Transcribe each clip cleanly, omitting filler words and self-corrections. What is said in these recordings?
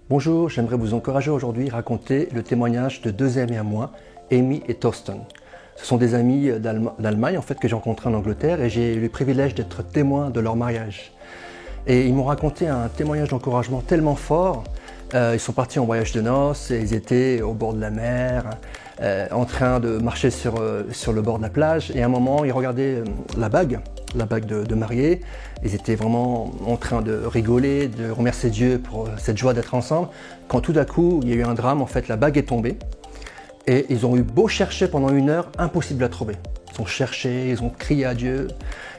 Bonjour, j'aimerais vous encourager aujourd'hui à raconter le témoignage de deux amis à moi, Amy et Thorsten. Ce sont des amis d'Allemagne en fait, que j'ai rencontrés en Angleterre et j'ai eu le privilège d'être témoin de leur mariage. Et ils m'ont raconté un témoignage d'encouragement tellement fort. Ils sont partis en voyage de noces et ils étaient au bord de la mer, en train de marcher sur le bord de la plage. Et à un moment, ils regardaient la bague de mariée. Ils étaient vraiment en train de rigoler, de remercier Dieu pour cette joie d'être ensemble. Quand tout d'un coup, il y a eu un drame, en fait, la bague est tombée. Et ils ont eu beau chercher pendant 1 heure, impossible à trouver. Ils ont cherché, ils ont crié à Dieu.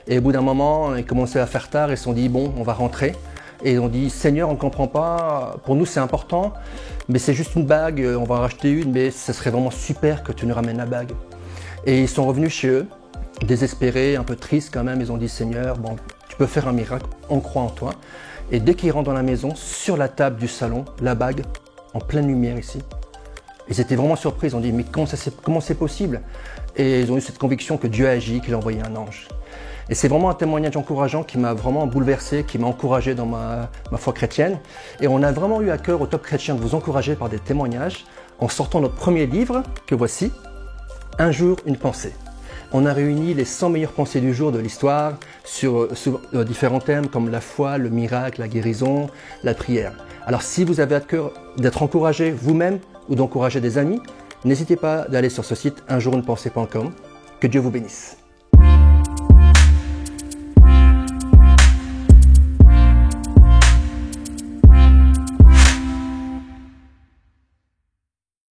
Et au bout d'un moment, ils commençaient à faire tard, ils se sont dit, bon, on va rentrer. Et ils ont dit, Seigneur, on ne comprend pas, pour nous c'est important, mais c'est juste une bague, on va en racheter une, mais ce serait vraiment super que tu nous ramènes la bague. Et ils sont revenus chez eux, désespérés, un peu tristes quand même, ils ont dit, Seigneur, bon, tu peux faire un miracle, on croit en toi. Et dès qu'ils rentrent dans la maison, sur la table du salon, la bague, en pleine lumière ici. Ils étaient vraiment surpris, ils ont dit, mais comment c'est possible? Et ils ont eu cette conviction que Dieu a agi, qu'il a envoyé un ange. Et c'est vraiment un témoignage encourageant qui m'a vraiment bouleversé, qui m'a encouragé dans ma foi chrétienne. Et on a vraiment eu à cœur au Top Chrétien de vous encourager par des témoignages en sortant notre premier livre, que voici, Un jour, une pensée. On a réuni les 100 meilleures pensées du jour de l'histoire sur différents thèmes comme la foi, le miracle, la guérison, la prière. Alors si vous avez à cœur d'être encouragé vous-même ou d'encourager des amis, n'hésitez pas d'aller sur ce site unjourunepensée.com. Que Dieu vous bénisse.